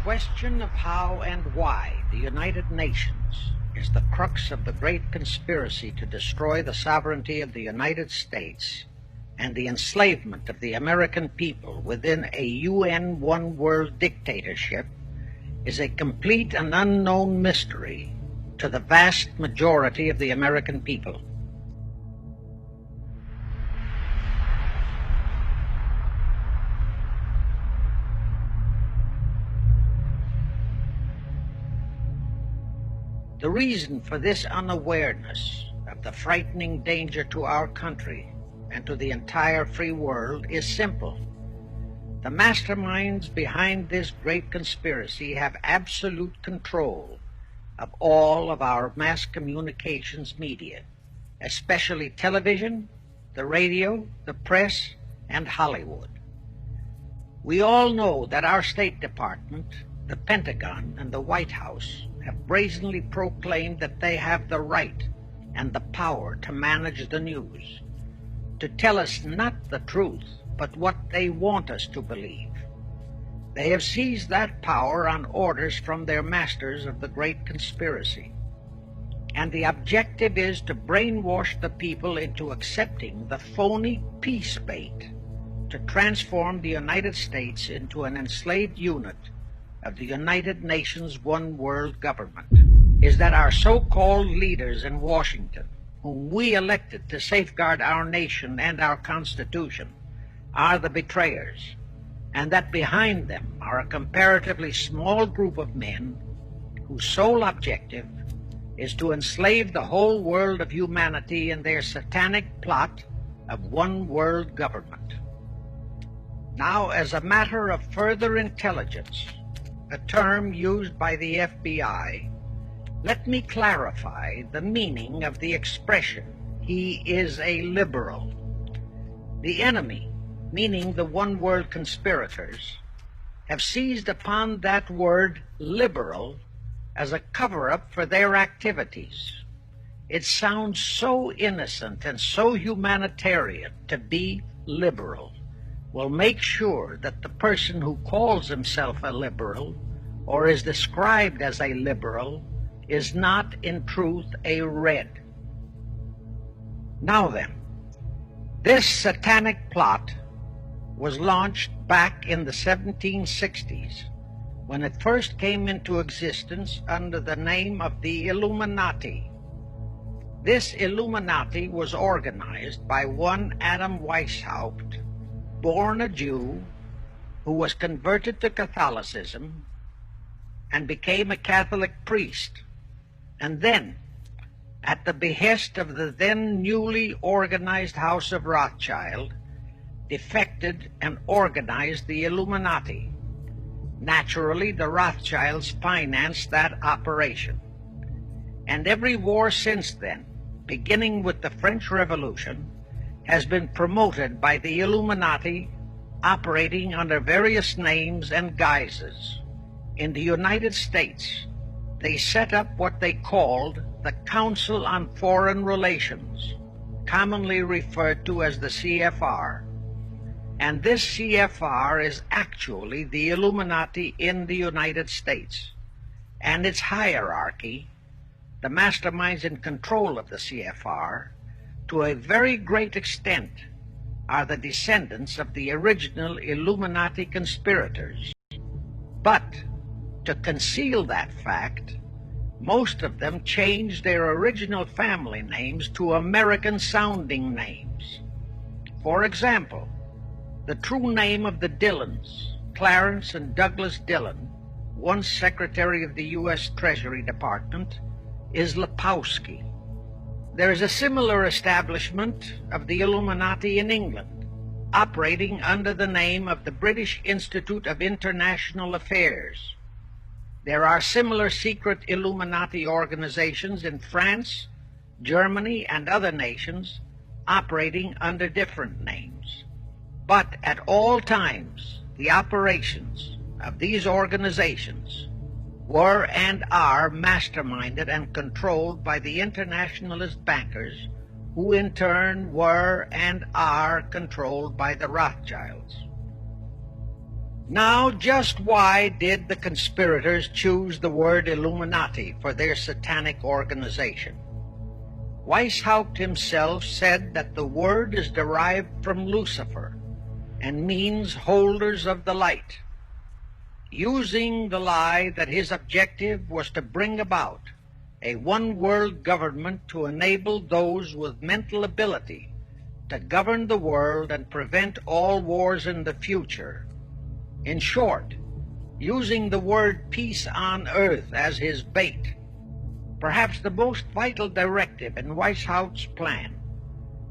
question of how and why the United Nations is the crux of the great conspiracy to destroy the sovereignty of the United States and the enslavement of the American people within a UN one-world dictatorship is a complete and unknown mystery to the vast majority of the American people. The reason for this unawareness of the frightening danger to our country and to the entire free world is simple. The masterminds behind this great conspiracy have absolute control of all of our mass communications media, especially television, the radio, the press, and Hollywood. We all know that our State Department, the Pentagon, and the White House have brazenly proclaimed that they have the right and the power to manage the news, to tell us not the truth, but what they want us to believe. They have seized that power on orders from their masters of the great conspiracy. And the objective is to brainwash the people into accepting the phony peace bait to transform the United States into an enslaved unit of the United Nations one world government. Is that our so-called leaders in Washington, whom we elected to safeguard our nation and our Constitution, are the betrayers, and that behind them are a comparatively small group of men whose sole objective is to enslave the whole world of humanity in their satanic plot of one world government. Now, as a matter of further intelligence, a term used by the FBI, let me clarify the meaning of the expression, "he is a liberal." The enemy, meaning the one-world conspirators, have seized upon that word liberal as a cover-up for their activities. It sounds so innocent and so humanitarian to be liberal. Will make sure that the person who calls himself a liberal or is described as a liberal is not in truth a red. Now then, this satanic plot was launched back in the 1760s when it first came into existence under the name of the Illuminati. This Illuminati was organized by one Adam Weishaupt, born a Jew, who was converted to Catholicism and became a Catholic priest, and then, at the behest of the then newly organized House of Rothschild, defected and organized the Illuminati. Naturally, the Rothschilds financed that operation. And every war since then, beginning with the French Revolution, has been promoted by the Illuminati, operating under various names and guises. In the United States, they set up what they called the Council on Foreign Relations, commonly referred to as the CFR. And this CFR is actually the Illuminati in the United States. And its hierarchy, the masterminds in control of the CFR, to a very great extent, are the descendants of the original Illuminati conspirators. But to conceal that fact, most of them changed their original family names to American-sounding names. For example, the true name of the Dillons, Clarence and Douglas Dillon, once Secretary of the U.S. Treasury Department, is Lepowski. There is a similar establishment of the Illuminati in England, operating under the name of the British Institute of International Affairs. There are similar secret Illuminati organizations in France, Germany, and other nations operating under different names. But at all times, the operations of these organizations were and are masterminded and controlled by the internationalist bankers, who in turn were and are controlled by the Rothschilds. Now, just why did the conspirators choose the word Illuminati for their satanic organization? Weishaupt himself said that the word is derived from Lucifer and means holders of the light, using the lie that his objective was to bring about a one-world government to enable those with mental ability to govern the world and prevent all wars in the future. In short, using the word peace on earth as his bait. Perhaps the most vital directive in Weishaupt's plan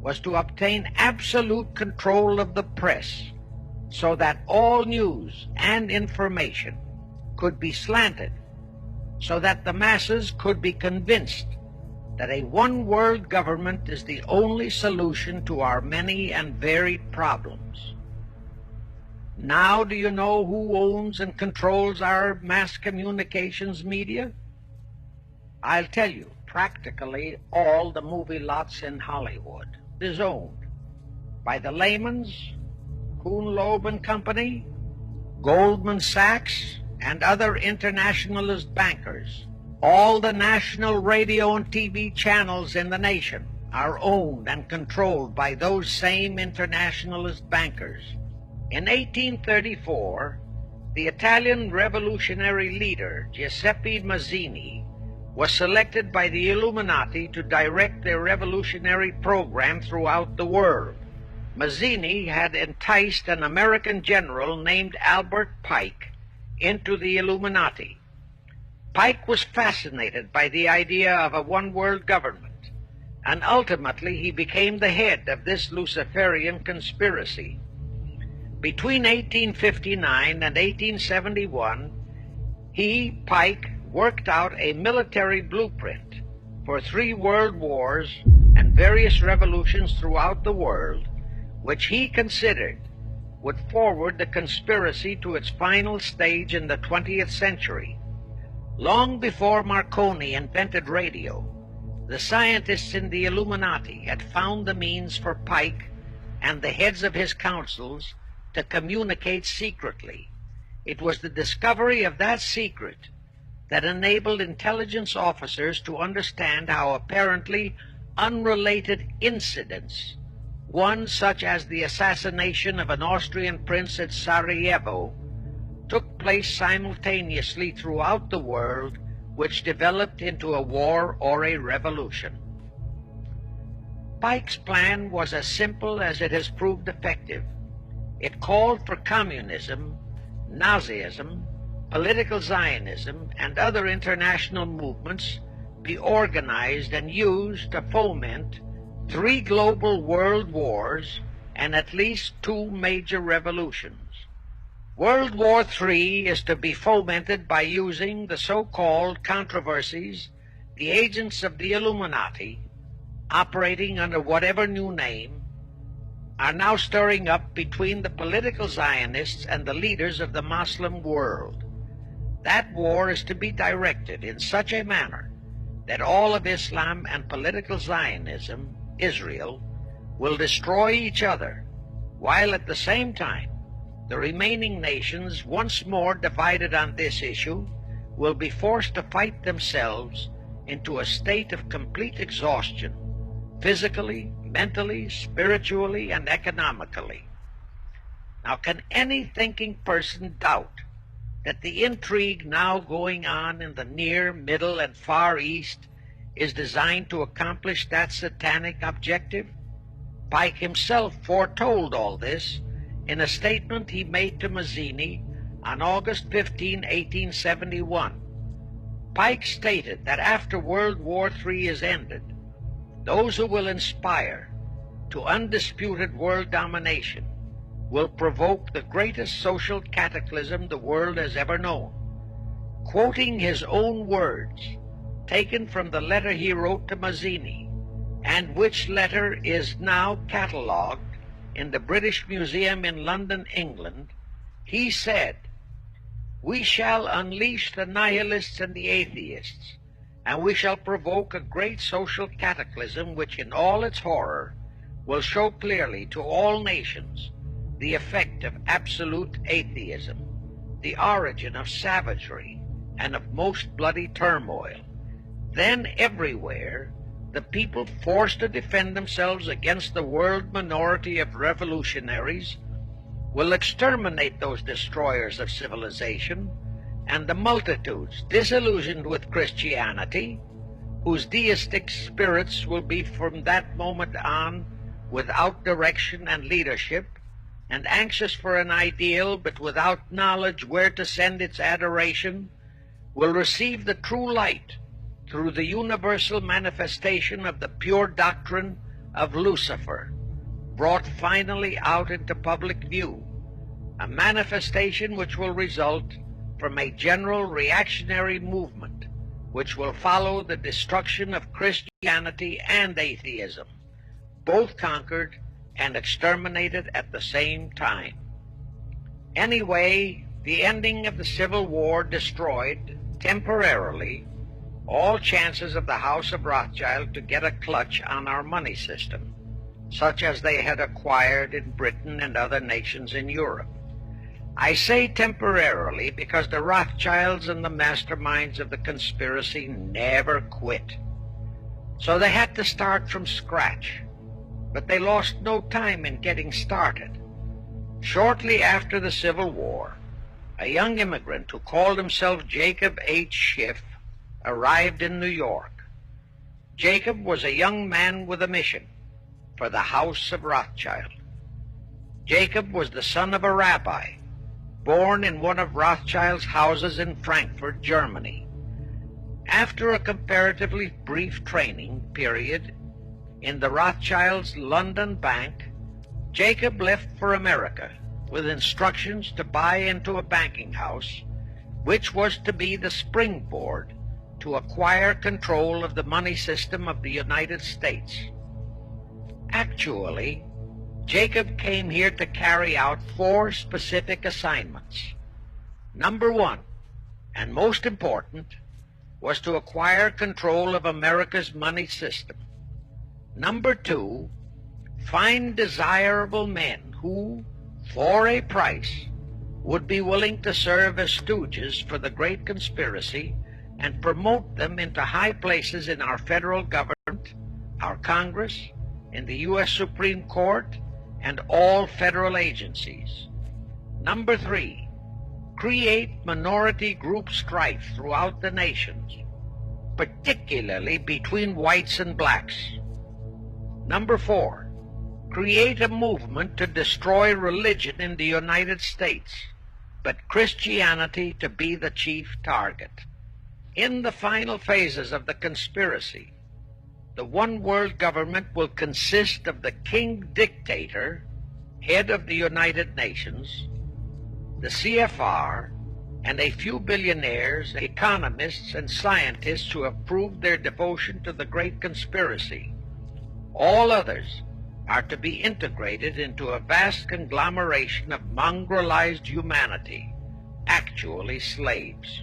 was to obtain absolute control of the press so that all news and information could be slanted, so that the masses could be convinced that a one-world government is the only solution to our many and varied problems. Now do you know who owns and controls our mass communications media? I'll tell you, practically all the movie lots in Hollywood is owned by the Lehmans, Kuhn Loeb and Company, Goldman Sachs, and other internationalist bankers. All the national radio and TV channels in the nation are owned and controlled by those same internationalist bankers. In 1834, the Italian revolutionary leader Giuseppe Mazzini was selected by the Illuminati to direct their revolutionary program throughout the world. Mazzini had enticed an American general named Albert Pike into the Illuminati. Pike was fascinated by the idea of a one-world government, and ultimately he became the head of this Luciferian conspiracy. Between 1859 and 1871, he, Pike, worked out a military blueprint for 3 world wars and various revolutions throughout the world, which he considered would forward the conspiracy to its final stage in the 20th century. Long before Marconi invented radio, the scientists in the Illuminati had found the means for Pike and the heads of his councils to communicate secretly. It was the discovery of that secret that enabled intelligence officers to understand how apparently unrelated incidents, one such as the assassination of an Austrian prince at Sarajevo, took place simultaneously throughout the world, which developed into a war or a revolution. Pike's plan was as simple as it has proved effective. It called for communism, Nazism, political Zionism, and other international movements be organized and used to foment 3 global world wars and at least 2 major revolutions. World War III is to be fomented by using the so-called controversies the agents of the Illuminati, operating under whatever new name, are now stirring up between the political Zionists and the leaders of the Muslim world. That war is to be directed in such a manner that all of Islam and political Zionism, Israel, will destroy each other, while at the same time the remaining nations, once more divided on this issue, will be forced to fight themselves into a state of complete exhaustion, physically, mentally, spiritually, and economically. Now, can any thinking person doubt that the intrigue now going on in the Near, Middle, and Far East is designed to accomplish that satanic objective? Pike himself foretold all this in a statement he made to Mazzini on August 15, 1871. Pike stated that after World War III is ended, those who will inspire to undisputed world domination will provoke the greatest social cataclysm the world has ever known. Quoting his own words, taken from the letter he wrote to Mazzini, and which letter is now catalogued in the British Museum in London, England, he said, "We shall unleash the nihilists and the atheists, and we shall provoke a great social cataclysm which in all its horror will show clearly to all nations the effect of absolute atheism." the origin of savagery and of most bloody turmoil, then everywhere the people forced to defend themselves against the world minority of revolutionaries will exterminate those destroyers of civilization, and the multitudes disillusioned with Christianity, whose deistic spirits will be from that moment on without direction and leadership, and anxious for an ideal but without knowledge where to send its adoration, will receive the true light through the universal manifestation of the pure doctrine of Lucifer, brought finally out into public view, a manifestation which will result from a general reactionary movement which will follow the destruction of Christianity and atheism, both conquered and exterminated at the same time. Anyway, the ending of the Civil War destroyed, temporarily, all chances of the House of Rothschild to get a clutch on our money system, such as they had acquired in Britain and other nations in Europe. I say temporarily because the Rothschilds and the masterminds of the conspiracy never quit. So they had to start from scratch, but they lost no time in getting started. Shortly after the Civil War, a young immigrant who called himself Jacob H. Schiff arrived in New York. Jacob was a young man with a mission for the House of Rothschild. Jacob was the son of a rabbi, born in one of Rothschild's houses in Frankfurt, Germany. After a comparatively brief training period in the Rothschild's London bank, Jacob left for America with instructions to buy into a banking house, which was to be the springboard to acquire control of the money system of the United States. Actually, Jacob came here to carry out 4 specific assignments. Number 1, and most important, was to acquire control of America's money system. Number 2, find desirable men who, for a price, would be willing to serve as stooges for the great conspiracy and promote them into high places in our federal government, our Congress, in the U.S. Supreme Court, and all federal agencies. Number 3, create minority group strife throughout the nations, particularly between whites and blacks. Number 4, create a movement to destroy religion in the United States, but Christianity to be the chief target. In the final phases of the conspiracy, the one-world government will consist of the king dictator, head of the United Nations, the CFR, and a few billionaires, economists, and scientists who have proved their devotion to the great conspiracy. All others are to be integrated into a vast conglomeration of mongrelized humanity, actually slaves.